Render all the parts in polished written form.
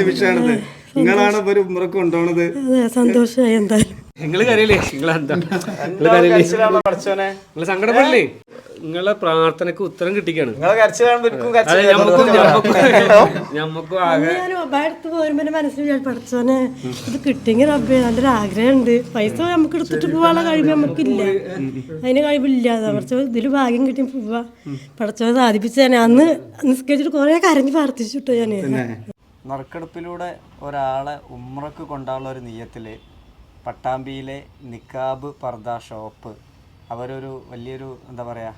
നിമിഷമാണിത്. നിങ്ങളാണ് ഇപ്പൊ ഒരു ഉമ്രക്ക് കൊണ്ടുപോണത്. സന്തോഷമായി. എന്തായാലും നിങ്ങള് കരയില്ലേ? നിങ്ങള് സങ്കടപ്പെടില്ലേ? നിങ്ങളെ പ്രാർത്ഥനക്ക് ഉത്തരം കിട്ടിക്കാണ്. ഞമ്മക്കും ആകെ അടുത്ത് പോരുമ്പോ മനസ്സിൽ പഠിച്ചോനെ ഇത് കിട്ടിയെങ്കിൽ റബ്ബേ നല്ലൊരു ആഗ്രഹമുണ്ട്. പൈസ നമുക്ക് എടുത്തിട്ട് പോവാനുള്ള കഴിവ് നമുക്കില്ല, അതിന് കഴിവില്ല. കുറച്ച് ഇതില് ഭാഗ്യം കിട്ടി പോവാ. പഠിച്ചോനെ സാധിപ്പിച്ചാനെ. അന്ന് നിസ്കരിച്ചിട്ട് കുറെ കരഞ്ഞ് പ്രാർത്ഥിച്ചിട്ടോ ഞാന്. നറുക്കെടുപ്പിലൂടെ ഒരാളെ ഉമ്രക്ക് കൊണ്ടുള്ള ഒരു നിയ്യത്തില് പട്ടാമ്പിയിലെ നിക്കാബ് പർദ ഷോപ്പ് അവരൊരു വലിയൊരു എന്താ പറയുക,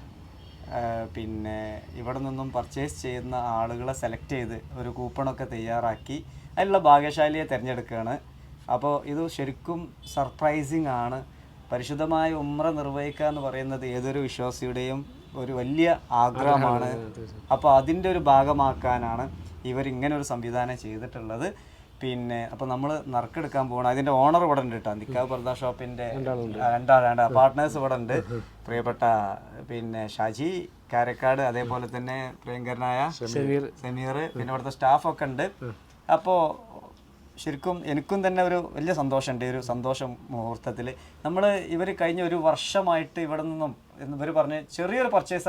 പിന്നെ ഇവിടെ നിന്നും പർച്ചേസ് ചെയ്യുന്ന ആളുകളെ സെലക്ട് ചെയ്ത് ഒരു കൂപ്പണൊക്കെ തയ്യാറാക്കി അതിലുള്ള ഭാഗ്യശാലിയെ തിരഞ്ഞെടുക്കുകയാണ്. അപ്പോൾ ഇത് ശരിക്കും സർപ്രൈസിങ് ആണ്. പരിശുദ്ധമായ ഉമ്ര നിർവഹിക്കുക എന്ന് പറയുന്നത് ഏതൊരു വിശ്വാസിയുടെയും ഒരു വലിയ ആഗ്രഹമാണ്. അപ്പോൾ അതിൻ്റെ ഒരു ഭാഗമാക്കാനാണ് ഇവരിങ്ങനെ ഒരു സംവിധാനം ചെയ്തിട്ടുള്ളത്. പിന്നെ അപ്പോൾ നമ്മൾ നറുക്കെടുക്കാൻ പോകണം. അതിൻ്റെ ഓണർ ഇവിടെ ഉണ്ട് കേട്ടോ, നിക്കാബ് പർദ ഷോപ്പിൻ്റെ രണ്ടാളുണ്ട് പാർട്ട്നേഴ്സ് ഇവിടെ ഉണ്ട്. പ്രിയപ്പെട്ട പിന്നെ ഷാജി കാരക്കാട്, അതേപോലെ തന്നെ പ്രിയങ്കരനായ സമീർ, പിന്നെ ഇവിടുത്തെ സ്റ്റാഫൊക്കെ ഉണ്ട്. അപ്പോൾ ശരിക്കും എനിക്കും തന്നെ ഒരു വലിയ സന്തോഷമുണ്ട്. ഈ ഒരു സന്തോഷ മുഹൂർത്തത്തിൽ ഇവർ കഴിഞ്ഞ ഒരു വർഷമായിട്ട് ഇവിടെ നിന്നും ഇവർ പറഞ്ഞ് ചെറിയൊരു പർച്ചേസ്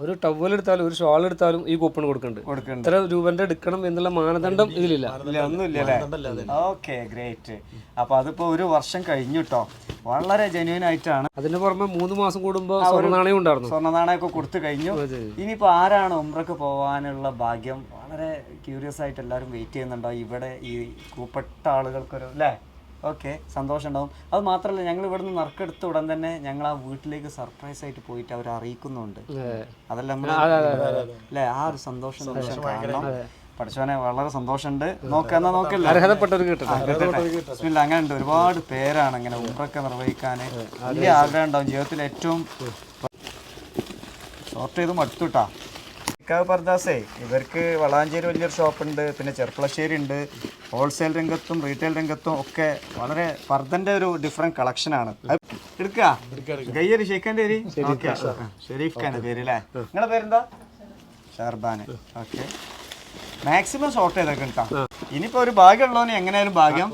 ഒരു ടവൽ എടുത്താലും ഒരു ഷോൾ എടുത്താലും ഈ കൂപ്പൺ കൊടുക്കുന്നുണ്ട്. ഇത്ര രൂപന്റെ എടുക്കണം എന്നുള്ള മാനദണ്ഡം ഇതിലില്ല, ഒന്നുമില്ലല്ലേ? Okay, great. അപ്പൊ അതിപ്പോ ഒരു വർഷം കഴിഞ്ഞു കേട്ടോ. വളരെ ജെന്യൂൻ ആയിട്ടാണ്. അതിന് പുറമെ 3 മാസം കൂടുമ്പോൾ സ്വർണ്ണനാണയം ഉണ്ടായിരുന്നു. സ്വർണ്ണനാണയമൊക്കെ കൊടുത്തു കഴിഞ്ഞു. ഇനിയിപ്പോ ആരാണ് ഉംറക്ക് പോവാനുള്ള ഭാഗ്യം? വളരെ ക്യൂരിയസ് ആയിട്ട് എല്ലാവരും വെയിറ്റ് ചെയ്യുന്നുണ്ടോ ഇവിടെ ഈ കൂപ്പെട്ട ആളുകൾക്കൊരു അല്ലേ? ഓക്കെ, സന്തോഷം ഉണ്ടാവും. അത് മാത്രമല്ല, ഞങ്ങൾ ഇവിടുന്ന് നറുക്കെടുത്ത ഉടൻ തന്നെ ഞങ്ങൾ ആ വീട്ടിലേക്ക് സർപ്രൈസ് ആയിട്ട് പോയിട്ട് അവർ അറിയിക്കുന്നുണ്ട്. അതല്ല നമ്മൾ അല്ലേ? ആ ഒരു സന്തോഷം കാണണം. പഠിച്ചവനെ വളരെ സന്തോഷമുണ്ട്. നോക്കാന്നാ നോക്കല്ലേ, അങ്ങനെ ഉണ്ട്. ഒരുപാട് പേരാണ് ഇങ്ങനെ ഉംറയൊക്കെ നിർവഹിക്കാൻ വലിയ ആഗ്രഹം ഉണ്ടാവും. ജീവിതത്തിൽ ഏറ്റവും ഷോർട്ട് ചെയ്ത് മടുത്തുട്ടാ. നിക്കാബ് പർദാസേ ഇവർക്ക് വളാഞ്ചേരി വലിയൊരു ഷോപ്പുണ്ട്, പിന്നെ ചെർപ്പളശ്ശേരി ഉണ്ട്. ഹോൾസെയിൽ രംഗത്തും റീറ്റെയിൽ രംഗത്തും ഒക്കെ വളരെ പർദന്റെ ഒരു ഡിഫറെന്റ് കളക്ഷനാണ്. എടുക്കുക ഗയ്യര് ഷെയ്ഖാൻ്റെ പേര് ഷെരീഫ് ഖാന്റെ പേര് അല്ലേ? നിങ്ങളുടെ പേരെന്താ? ഷർബാൻ. ഓക്കെ, മാക്സിമം ഷോർട്ട് ചെയ്തൊക്കെ കിട്ടാം. ഇനിയിപ്പോ ഒരു ഭാഗ്യമുള്ളവന് എങ്ങനെയായാലും ഭാഗ്യം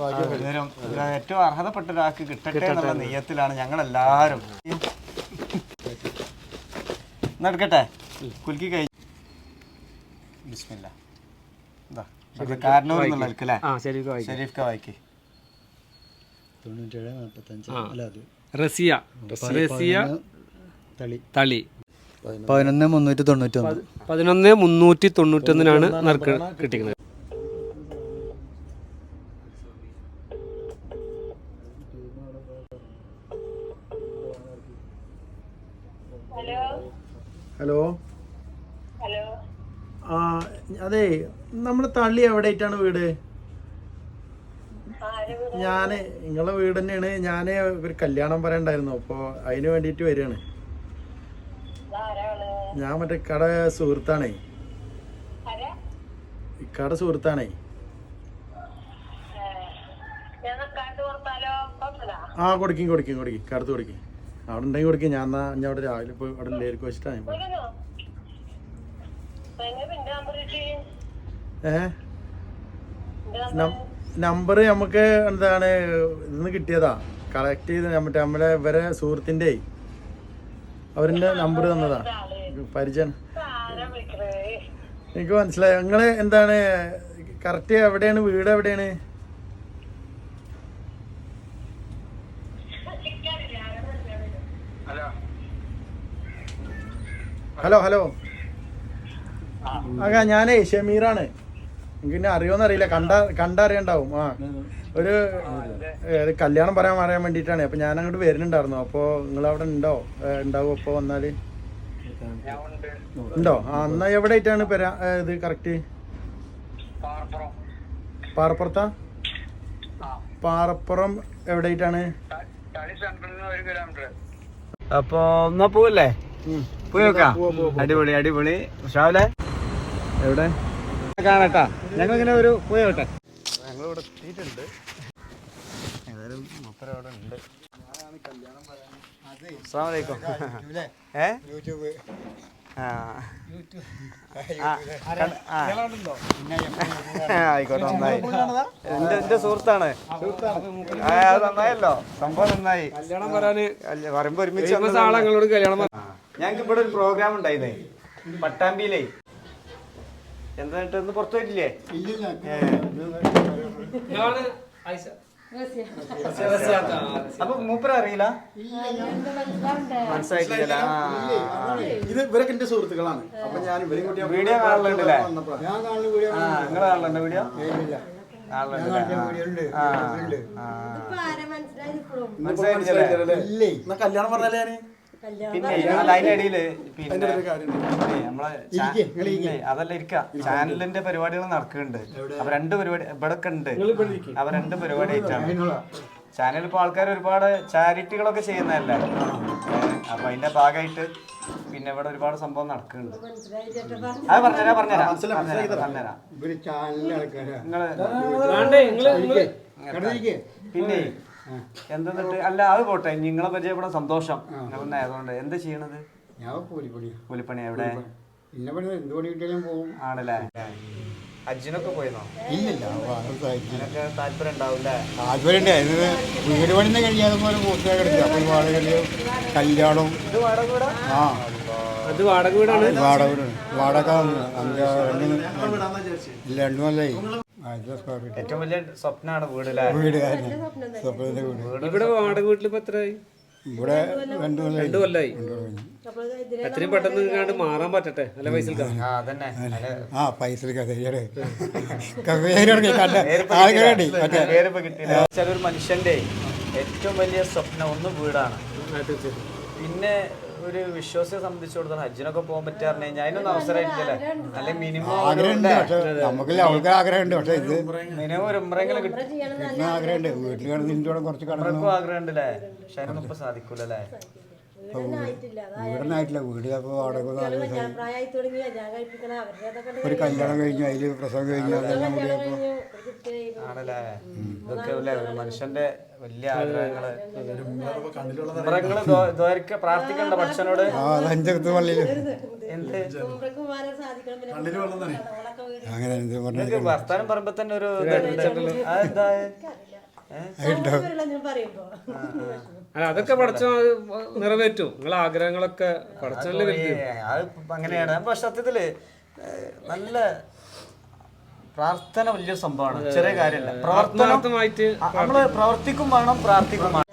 വരും. ഏറ്റവും അർഹതപ്പെട്ട ഒരാൾക്ക് കിട്ടട്ടെ എന്നുള്ള നെയ്യത്തിലാണ് ഞങ്ങളെല്ലാവരും. എന്നെടുക്കട്ടെ, കുലുക്കി കഴിഞ്ഞു. ബിസ്മില്ലാ. കാരണൂർ എന്നുള്ള ഷെരീഫ് ക വായിക്ക്. റസിയ തളി 11,391 നറുക്ക് കിട്ടിക്കുന്നത്. ഹലോ. ആ അതെ, നമ്മുടെ തള്ളി എവിടെയായിട്ടാണ് വീട്? ഞാന് നിങ്ങളെ വീട് തന്നെയാണ്. ഞാൻ ഒരു കല്യാണം പറയണ്ടായിരുന്നു, അപ്പോൾ അതിന് വേണ്ടിയിട്ട് വരികയാണ്. ഞാൻ മറ്റേ ഇക്കടെ സുഹൃത്താണേ. ഇക്കടെ സുഹൃത്താണേ. ആ കൊടുക്കും കടുത്ത് കൊടുക്കും. അവിടെ ഉണ്ടെങ്കിൽ കൊടുക്കും. ഞാൻ അവിടെ രാവിലെ പോയി അവിടെ ലേർക്ക് വെച്ചിട്ടാണ്. നമ്പർ നമുക്ക് എന്താണ് ഇന്ന് കിട്ടിയതാ, കളക്ട് ചെയ്ത് നമ്മുടെ ഇവരെ സുഹൃത്തിൻ്റെ അവരുടെ നമ്പർ തന്നതാ, പരിചയം. എനിക്ക് മനസ്സിലായി. നിങ്ങള് എന്താണ് കറക്റ്റ് എവിടെയാണ് വീട്? എവിടെയാണ്? ഹലോ. ആ ഞാനേ ഷമീറാണ്. എനിക്ക് പിന്നെ അറിയോന്ന് അറിയില്ല, കണ്ടറിയണ്ടാവും. ആ ഒരു കല്യാണം പറയാൻ വേണ്ടിയിട്ടാണ്. അപ്പൊ ഞാൻ അങ്ങോട്ട് വരുന്നുണ്ടായിരുന്നു. അപ്പോൾ നിങ്ങളവിടെ ഉണ്ടാവും? അപ്പോൾ വന്നാല് ഉണ്ടോ? ആ എന്നാ എവിടെ ആയിട്ടാണ് ഇത് കറക്റ്റ്? പാറപ്പുറത്താ? പാറപ്പുറം എവിടെ ആയിട്ടാണ്? അപ്പൊ എന്നാ പോവല്ലേ? പോയി നോക്കാം. അടിപൊളി. ഷാവിലെ എവിടെ കാണട്ടാ? ഞങ്ങളിങ്ങനെ ഒരു പോയി നോട്ടെ. ഞങ്ങളിവിടെ എത്തിയിട്ടുണ്ട്. ഏതായാലും മൂപ്പര് അവിടെ ഉണ്ട്. അസ്സലാമു അലൈക്കും. ആ ആയിക്കോട്ടെ, നന്നായി. എന്റെ സുഹൃത്താണ്. അത് നന്നായല്ലോ, സംഭവം നന്നായി. കല്യാണം പറയാന് പറയുമ്പോ ഒരുമിച്ച് ആളങ്ങളോട് കല്യാണം ഞങ്ങൾക്ക് ഇവിടെ ഒരു പ്രോഗ്രാം ഉണ്ടായിരുന്നേ പട്ടാമ്പിയിലേ. എന്തായിട്ട് ഒന്ന് പുറത്തു പോയിട്ടില്ലേ? അപ്പൊ മൂപ്പര അറിയില്ല, മനസ്സിലായിട്ടില്ല. ഇത് ഇവരൊക്കെ എന്റെ സുഹൃത്തുക്കളാണ്. അപ്പൊ ഞാൻ ഇവരെയും കൂട്ടി വീഡിയോ കാണലുണ്ടല്ലേ? നിങ്ങള് കാണലുണ്ടോ വീഡിയോ? മനസ്സിലായിട്ടില്ലേ? കല്യാണം പറഞ്ഞാലേ ഞാന് പിന്നെ അതിനിടയില് പിന്നെ നമ്മളെ അതല്ല ഇരിക്ക ചാനലിന്റെ പരിപാടികൾ നടക്കുന്നുണ്ട്. അപ്പൊ 2 പരിപാടി ഇവിടെ ഒക്കെ ഉണ്ട്. അപ്പൊ 2 പരിപാടി ആയിട്ടാണ്. ചാനലിൽ ഇപ്പൊ ആൾക്കാർ ഒരുപാട് ചാരിറ്റികളൊക്കെ ചെയ്യുന്നതല്ലേ. അപ്പൊ അതിന്റെ ഭാഗമായിട്ട് പിന്നെ ഇവിടെ ഒരുപാട് സംഭവം നടക്കുന്നുണ്ട്. അത് പറഞ്ഞുതരാം. പിന്നെ എന്തെന്നിട്ട് അല്ല അത് പോട്ടെ, നിങ്ങളെ പരിചയപ്പെടാൻ സന്തോഷം. നിങ്ങളെ ആയതുകൊണ്ട് എന്താ ചെയ്യണത്? കൂലിപ്പണി. എവിടെ? ആണല്ലേ. ഹജ്ജിനൊക്കെ പോയിരുന്നോ? താല്പര്യം ഉണ്ടാവൂല്ലേ? വീട് പണിന്ന് കഴിയാതെ പോലെ കല്യാണം. ഇത് വാടക വീടാ? അത് വാടക വീടാണ്. വാടക 2 കൊല്ലായി. ഏറ്റവും വലിയ സ്വപ്നമാണ് വീട്. വീട് ഇവിടെ വാടക വീട്ടിൽ ഇപ്പൊ എത്രയായി? ഇവിടെ 2 കൊല്ലായി. എത്രയും പെട്ടെന്ന് ഇങ്ങാണ്ട് മാറാൻ പറ്റട്ടെ. നല്ല പൈസ അതന്നെ. പൈസ ചിലൊരു മനുഷ്യന്റെ ഏറ്റവും വലിയ സ്വപ്നം ഒന്ന് വീടാണ്. പിന്നെ ഒരു വിശ്വാസിയെ സംബന്ധിച്ചിടത്തോളം ഹജ്ജിനൊക്കെ പോകാൻ പറ്റുക പറഞ്ഞു കഴിഞ്ഞാൽ അതിനൊന്നും അവസരമായിട്ടില്ലേ? അല്ലെങ്കിൽ മിനിമം നമുക്ക് അവൾക്ക് ആഗ്രഹമുണ്ട്. പക്ഷെ ഇത് മിനിമം ഒരു ഉംറയെങ്കിലും കിട്ടും. ആഗ്രഹമുണ്ട്. വീട്ടിൽ കിടന്ന് കുറച്ച് ഉംറക്കും ആഗ്രഹമുണ്ട്. പക്ഷെ അതിനൊന്നും ഇപ്പൊ സാധിക്കൂലേ? വീടിനായിട്ടില്ല. വീട് അപ്പോൾ വാടക ഒരു കല്യാണം കഴിഞ്ഞു, അതിൽ പ്രസവം കഴിഞ്ഞു. ആണല്ലേ. ഇതൊക്കെ അല്ലേ ഒരു മനുഷ്യന്റെ വലിയ ആഗ്രഹങ്ങള്. ഉംറകള് പ്രാർത്ഥിക്കണ്ട പഠിച്ചനോട്. അഞ്ചകത്ത് പള്ളിയിൽ എന്ത് അങ്ങനെ നിങ്ങൾക്ക് വർത്താനം പറയുമ്പോ തന്നെ ഒരു അതെന്താ? അല്ല അതൊക്കെ പഠിച്ചോ നിറവേറ്റും. നിങ്ങളെ ആഗ്രഹങ്ങളൊക്കെ പഠിച്ചല്ലേ വരും. അത് അങ്ങനെയാണ്. പക്ഷെ സത്യത്തില് നല്ല പ്രാർത്ഥന വലിയൊരു സംഭവമാണ്, ചെറിയ കാര്യമല്ല. ആത്മാർത്ഥമായിട്ട് നമ്മള് പ്രവർത്തിക്കും വേണം, പ്രാർത്ഥിക്കും വേണം.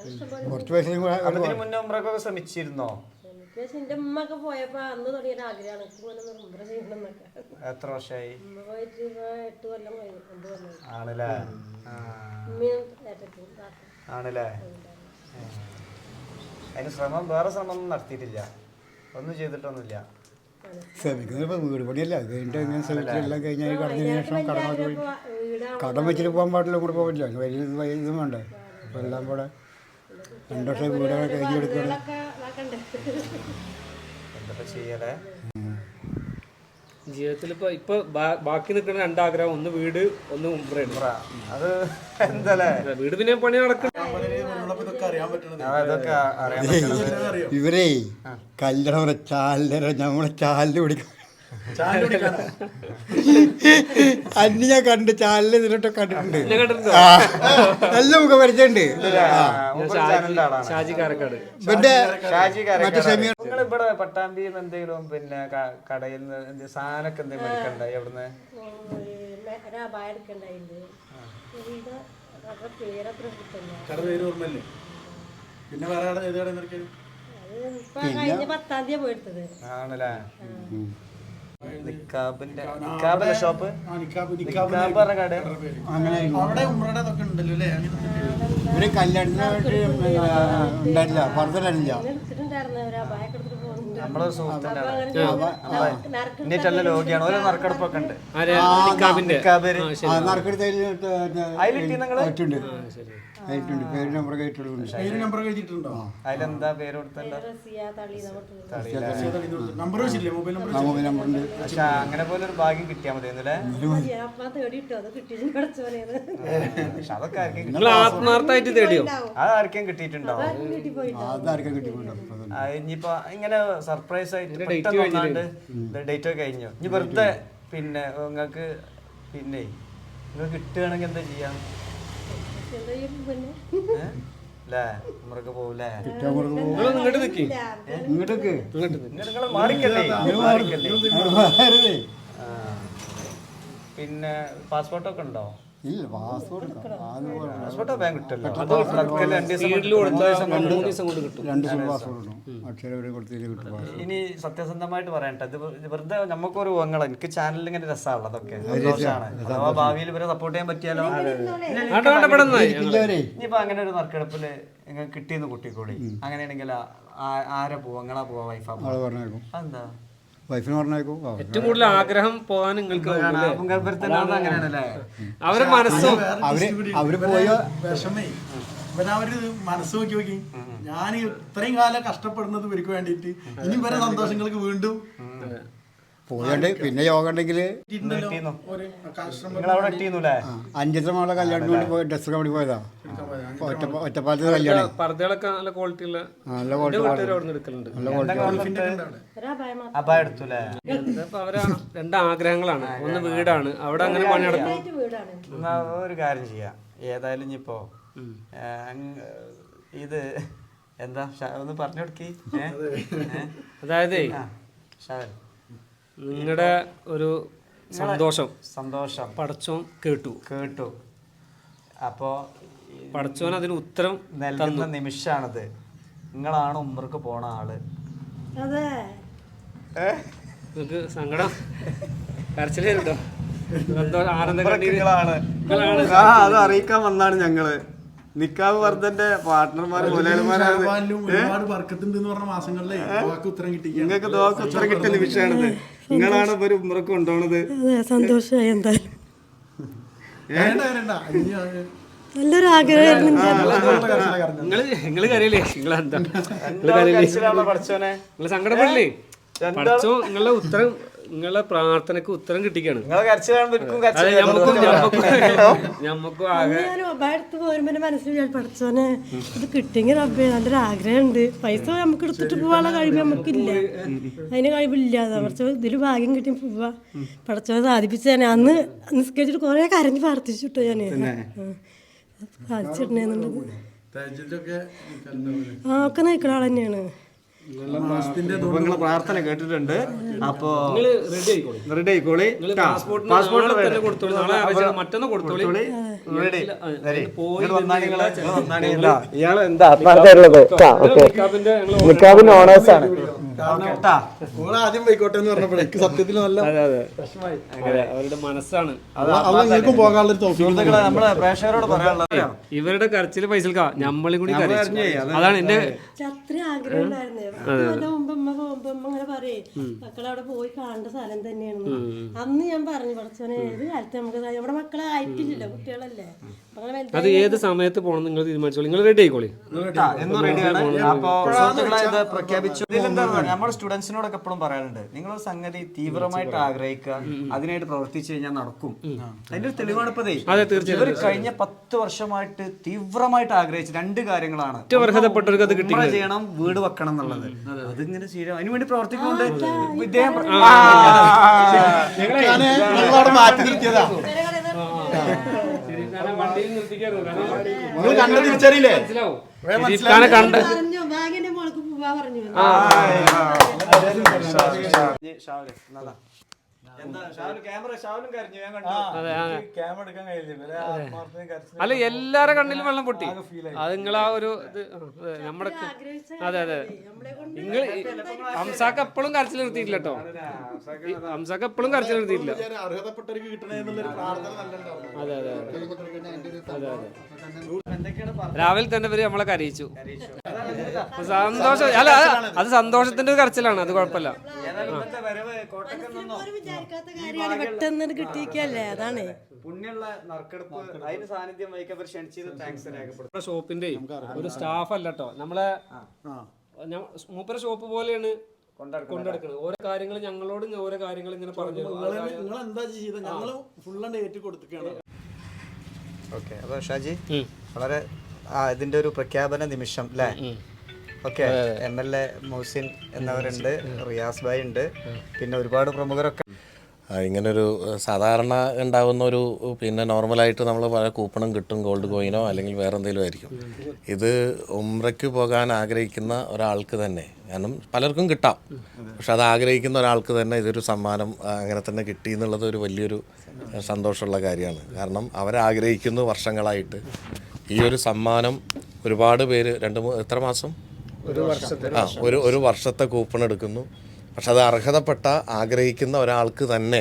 കുറച്ച് പൈസ അതിന് മുന്നേ ഉംറക്കൊക്കെ ശ്രമിച്ചിരുന്നോ? എന്റെ ഉമ്മൊക്കെ പോയപ്പോ അന്ന് തുടങ്ങിയ ആഗ്രഹമാണ് ഉംറ ചെയ്യണം എന്നൊക്കെ. എത്ര വർഷമായി? 8 കൊല്ലം കഴിഞ്ഞു. 9 കൊല്ലം. ആണല്ലേ. ആണല്ലേ. അതിന് ശ്രമം വേറെ ശ്രമം ഒന്നും നടത്തിയിട്ടില്ല, ഒന്നും ചെയ്തിട്ടൊന്നുമില്ല. ശ്രമിക്കുന്നത് ഇപ്പോൾ വീട് പണിയല്ല. അത് കഴിഞ്ഞിട്ട് ഇങ്ങനെ ശ്രമിച്ചിട്ട് എല്ലാം കഴിഞ്ഞാൽ കടന്നതിന് ശേഷം കടം വെച്ചിട്ട് പോകാൻ പാടില്ല, കൂടെ പോകാൻ പറ്റില്ല. വലിയ ഇതും വേണ്ടേ. അപ്പോൾ എല്ലാം കൂടെ 2 വർഷം വീടൊക്കെ കഴിഞ്ഞ് കൊടുക്കണം. എന്താ ചെയ്യലേ? ജീവിതത്തിൽ ഇപ്പൊ ബാക്കി നിൽക്കുന്ന 2 ആഗ്രഹം, ഒന്ന് വീട്, ഒന്ന് ഉംറയാണ്. അത് എന്താ വീട് പിന്നെ പണി നടക്കും. അതൊക്കെ അറിയാൻ ഇവരേ കല്യാണം ചാലിന് നമ്മളെ ചാലിന് പിടിക്കും. അന്ന് ഞാൻ കണ്ട് ചാലിന് ഇതിലൊക്കെ കണ്ടിട്ടുണ്ട്. നല്ല മുഖം പരിചയമുണ്ട്. ഷാജി കാരക്കാട്. ഇവിടെ പട്ടാമ്പിയിൽ എന്തെങ്കിലും പിന്നെ കടയിൽ നിന്ന് സാധനമൊക്കെ എന്തെങ്കിലും മേടിക്കണ്ട? എവിടുന്ന്? പിന്നെ വേറെ ആണല്ലേ. നിക്കാബിന്റെ ഷോപ്പ്, നിക്കാബ് പറഞ്ഞ കട. അവിടെ ഉമ്രയുടെ അതൊക്കെ ഉണ്ടല്ലോ അല്ലേ? ഇവര് കല്യാണത്തിന് ഉണ്ടായിട്ടില്ല, പുറത്തില്ല. നമ്മളൊരു സുഹൃത്തിന്റെ എന്നിട്ടല്ല ലോകിയാണ്. ഓരോ നറുക്കെടുപ്പൊക്കെ ഉണ്ട്. അതിലിട്ടി നിങ്ങള് പേര് നമ്പർ എഴുതിയിട്ടുണ്ടോ? അതിലെന്താ പേര് കൊടുത്തല്ലോ? നമ്പർ വെച്ചില്ലേ? മൊബൈൽ നമ്പറുണ്ട്. പക്ഷെ അങ്ങനെ പോലെ ഒരു ഭാഗ്യം കിട്ടിയാൽ മതി എന്നല്ലേ. പക്ഷെ അതൊക്കെ ആർക്കും ആത്മാർത്ഥമായിട്ട് തേടിയോ? അതാർക്കും കിട്ടിയിട്ടുണ്ടോ? അതാർക്കും കിട്ടിയിട്ടുണ്ടോ? ഇനിയിപ്പോ ഇങ്ങനെ സർപ്രൈസ് ആയിട്ട് പെട്ടെന്ന് വന്നാണ്ട് ഡേറ്റ് ഒക്കെ കഴിഞ്ഞു. ഇനി വെറുതെ പിന്നെ നിങ്ങൾക്ക് പിന്നെ നിങ്ങൾക്ക് കിട്ടുകയാണെങ്കിൽ എന്താ ചെയ്യാം? അല്ലേ ഉമ്രക്ക് പോകൂലേ? ഇങ്ങോട്ട് നിൽക്കി നിങ്ങൾ മാറിക്കല്ലേ ഇല്ല പാസ്പോർട്ടൊക്കെ ഉണ്ടോ? പാസ്പോർട്ട് ബാങ്ക് കിട്ടല്ലോ. ഇനി സത്യസന്ധമായിട്ട് പറയട്ടെ, ഇത് വെറുതെ നമുക്കൊരു ഉങ്ങള എനിക്ക് ചാനലിൽ ഇങ്ങനെ രസമാണ്, അതൊക്കെ സന്തോഷമാണ്. അഥവാ ഭാവിയിൽ ഇവരെ സപ്പോർട്ട് ചെയ്യാൻ പറ്റിയാലോ. ഇനിയിപ്പോ അങ്ങനെ ഒരു നറുക്കെടുപ്പില് നിങ്ങൾക്ക് കിട്ടിയെന്ന് കുട്ടിക്കോളി, അങ്ങനെയാണെങ്കിൽ ആരാ പോവാ? നിങ്ങളാ പോവാ? വൈഫാ പോവാ? അതെന്താ? വൈഫിന് പറഞ്ഞേക്കും. ഏറ്റവും കൂടുതൽ ആഗ്രഹം പോകാൻ നിങ്ങൾക്ക് അങ്ങനെയാണല്ലേ അവരെ മനസ്സും അവര് പോയ വിഷമേ ഇവരവര് മനസ്സ് നോക്കി ഞാൻ ഇത്രയും കാലം കഷ്ടപ്പെടുന്നത് ഇവർക്ക് വേണ്ടിയിട്ട് ഇനി വരെ സന്തോഷങ്ങൾക്ക് വീണ്ടും പോയണ്ട്. പിന്നെ യോഗ ഉണ്ടെങ്കിൽ അഞ്ചത്തെ മോളെ കല്യാണത്തിന് വേണ്ടി പോയി ഡ്രസ്സൊക്കെ വേണ്ടി പോയതാ. ഒറ്റപ്പാലത്തെ കല്യാണം. പർദ്ദകളൊക്കെ നല്ല ക്വാളിറ്റി ഉള്ള നല്ല ക്വാളിറ്റി അവരെ രണ്ട് ആഗ്രഹങ്ങളാണ്. ഒന്ന് വീടാണ്, അവിടെ അങ്ങനെ പണി നടക്കും. ഒരു കാര്യം ചെയ്യാം, ഏതായാലും ഇനിയിപ്പോ ഇത് എന്താ ഒന്ന് പറഞ്ഞു കൊടുക്കി. അതായത് നിങ്ങളുടെ ഒരു സന്തോഷം പടച്ചോൻ കേട്ടു. അപ്പോ പടച്ചോൻ അതിന് ഉത്തരം നൽകുന്ന നിമിഷാണത്. നിങ്ങളാണ് ഉമ്മർക്ക് പോണ ആള്. നിങ്ങൾക്ക് സങ്കടം കരച്ചില് കേട്ടോ. അത് അറിയിക്കാൻ വന്നാണ് ഞങ്ങള്. നിക്കാബ് വർദ്ധന്റെ പാർട്ട്ണർമാര് ഒരുപാട് വർക്കത്തുണ്ട് പറഞ്ഞ മാസങ്ങളിലെ ഉത്തരം കിട്ടി. നിങ്ങൾക്ക് ദോക്ക് ഉത്തരം കിട്ടിയ നിമിഷമാണിത്. നിങ്ങളാണ് ഇപ്പൊ ഒരു ഉമ്രക്ക് കൊണ്ടുപോണത്. സന്തോഷമായി. എന്തായാലും നല്ലൊരു ആഗ്രഹമായിരുന്നു. നിങ്ങള് കരയില്ലേ? നിങ്ങളെന്താ നിങ്ങള് സങ്കടപ്പെടില്ലേ? പഠിച്ചോ നിങ്ങളുടെ ഉത്തരം, നിങ്ങളുടെ പ്രാർത്ഥനക്ക് ഉത്തരം കിട്ടിക്കാണ്. ഞമ്മക്കും ആകെ അടുത്ത് പോരുമ്പോ മനസ്സിൽ പഠിച്ചോനെ ഇത് കിട്ടിയെങ്കിൽ റബ്ബേ നല്ലൊരു ആഗ്രഹമുണ്ട്. പൈസ നമുക്ക് എടുത്തിട്ട് പോവാനുള്ള കഴിവ് നമുക്കില്ല, അതിന് കഴിവില്ല. കുറച്ച് ഇതിൽ ഭാഗ്യം കിട്ടി പോവാ. പഠിച്ചോനെ സാധിപ്പിച്ചാനെ. അന്ന് നിസ്കരിച്ചിട്ട് കുറെ കരഞ്ഞ് പ്രാർത്ഥിച്ചിട്ടോ ഞാന്. സാധിച്ചിട്ടുണ്ടെന്നുള്ളത് ഒക്കെ നിൽക്കുന്ന ആൾ തന്നെയാണ്. നിങ്ങളെ പ്രാർത്ഥന കേട്ടിട്ടുണ്ട്. അപ്പൊ റെഡി ആയിക്കോളി. മറ്റൊന്ന് കൊടുത്തോളി. ഇയാള് എന്താ നിക്കാബിന്റെ ഓണേഴ്സാണ്. ആദ്യം പോയിക്കോട്ടെ എന്ന് പറഞ്ഞപ്പോഴേ സത്യത്തിൽ നല്ല അവരുടെ മനസ്സാണ്. നമ്മളെ പ്രേക്ഷകരോട് പറയാനുള്ളത് ഇവരുടെ കരച്ചില് പൈസ നമ്മളും കൂടി കരച്ചു. അതാണ് എന്റെ അത്രയും ആഗ്രഹം ഉണ്ടായിരുന്നേ. മുമ്പ് ഉമ്മ പോകുമ്പോ ഉമ്മ അങ്ങനെ പറയേ മക്കളെ അവിടെ പോയി കാണേണ്ട സ്ഥലം തന്നെയാണ്. അന്ന് ഞാൻ പറഞ്ഞു പഠിച്ചോനെ ഏത് കാലത്ത് നമുക്ക് നമ്മുടെ മക്കളെ ആയിട്ടില്ലല്ലോ, കുട്ടികളല്ലേ. അത് ഏത് സമയത്ത് പോകണം നിങ്ങൾ തീരുമാനിച്ചോളൂ. നിങ്ങൾ റെഡി ആയിക്കോളി. പ്രഖ്യാപിച്ചു. നമ്മുടെ സ്റ്റുഡൻസിനോടൊക്കെ എപ്പോഴും പറയാറുണ്ട്, നിങ്ങളൊരു സംഗതി തീവ്രമായിട്ട് ആഗ്രഹിക്കുക, അതിനായിട്ട് പ്രവർത്തിച്ചു കഴിഞ്ഞാൽ നടക്കും. അതിന്റെ ഒരു തെളിവാണ് ഇപ്പതേ. ഇവർ കഴിഞ്ഞ 10 വർഷമായിട്ട് തീവ്രമായിട്ട് ആഗ്രഹിച്ച 2 കാര്യങ്ങളാണ്. ചെയ്യണം, വീട് വെക്കണം എന്നുള്ളത്. അതിങ്ങനെ ചെയ്യണം, അതിനുവേണ്ടി പ്രവർത്തിക്കുന്നുണ്ട്. വിദ്യാഭ്യാസം മാറ്റി നിർത്തിയതാ. തിരിച്ചറിയില്ലേ? അല്ല എല്ലാരുടെ കണ്ണിലും വെള്ളം പൊട്ടി. അത് നിങ്ങളാ ഒരു ഇത് നമ്മുടെ അതെ നിങ്ങൾ ഹംസാക്ക് എപ്പോഴും കരച്ചിൽ നിർത്തിയിട്ടില്ല കേട്ടോ. ഹംസാക്ക് എപ്പോഴും കരച്ചിൽ നിർത്തിയിട്ടില്ല. അതെ രാവിലെ തന്നെ ഇവര് നമ്മളെ കരയിച്ചു. സന്തോഷം. അല്ല അത് സന്തോഷത്തിന്റെ ഒരു കരച്ചിലാണ്, അത് കുഴപ്പമില്ല. പെട്ടെന്ന് കിട്ടിയിക്കല്ലേ, അതാണ് ഷോപ്പിന്റെ ഒരു സ്റ്റാഫ് അല്ല കേട്ടോ, നമ്മളെ മൂപ്പര ഷോപ്പ് പോലെയാണ് കൊണ്ടെടുക്കുന്നത്. ഓരോ കാര്യങ്ങൾ ഞങ്ങളോട് ഓരോ കാര്യങ്ങൾ ഇങ്ങനെ പറഞ്ഞു. ഓക്കെ, അപ്പോൾ ഷാജി വളരെ ഇതിന്റെ ഒരു പ്രഖ്യാപന നിമിഷം അല്ലേ? ഓക്കെ MLA മൗസിൻ എന്നവരുണ്ട്, റിയാസ് ഭായ് ഉണ്ട്, പിന്നെ ഒരുപാട് പ്രമുഖരൊക്കെ. ഇങ്ങനൊരു സാധാരണ ഉണ്ടാകുന്ന ഒരു പിന്നെ നോർമലായിട്ട് നമ്മൾ പല കൂപ്പണും കിട്ടും, ഗോൾഡ് കോയിനോ അല്ലെങ്കിൽ വേറെ എന്തെങ്കിലും ആയിരിക്കും. ഇത് ഉംറയ്ക്ക് പോകാൻ ആഗ്രഹിക്കുന്ന ഒരാൾക്ക് തന്നെ, കാരണം പലർക്കും കിട്ടാം, പക്ഷെ അത് ആഗ്രഹിക്കുന്ന ഒരാൾക്ക് തന്നെ ഇതൊരു സമ്മാനം അങ്ങനെ തന്നെ കിട്ടി എന്നുള്ളത് ഒരു വലിയൊരു സന്തോഷമുള്ള കാര്യമാണ്. കാരണം അവരാഗ്രഹിക്കുന്നു വർഷങ്ങളായിട്ട്. ഈ ഒരു സമ്മാനം ഒരുപാട് പേര് എത്ര മാസം, ഒരു വർഷത്തെ കൂപ്പൺ എടുക്കുന്നു. പക്ഷെ അത് അർഹതപ്പെട്ട ആഗ്രഹിക്കുന്ന ഒരാൾക്ക് തന്നെ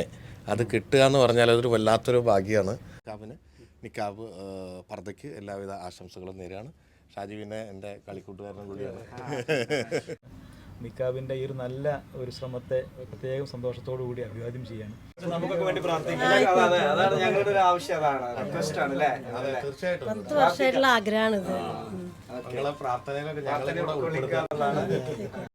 അത് കിട്ടുക എന്ന് പറഞ്ഞാൽ അതൊരു വല്ലാത്തൊരു ഭാഗ്യമാണ്. നിക്കാബ് പർദ്ദയ്ക്ക് എല്ലാവിധ ആശംസകളും നേരെയാണ്. ഷാജീവിനെ എൻ്റെ കളിക്കൂട്ടുകാരനും കൂടിയാണ്. നിക്കാബിൻ്റെ ഈ ഒരു നല്ല ഒരു ശ്രമത്തെ പ്രത്യേകം സന്തോഷത്തോടു കൂടി അഭിവാദ്യം ചെയ്യാണ്. നമുക്കൊക്കെ വേണ്ടി പ്രാർത്ഥിക്കാം. അതാണ് ഞങ്ങളുടെ ഒരു ആവശ്യം, അതാണ് റിക്വസ്റ്റ് ആണ് അല്ലേ? തീർച്ചയായിട്ടും 10 വർഷമായിട്ടുള്ള ആഗ്രഹമാണിത്. പ്രാർത്ഥനയിലൊക്കെ ഞങ്ങളെ കൂടെ ഉൾപ്പെടുത്തുക.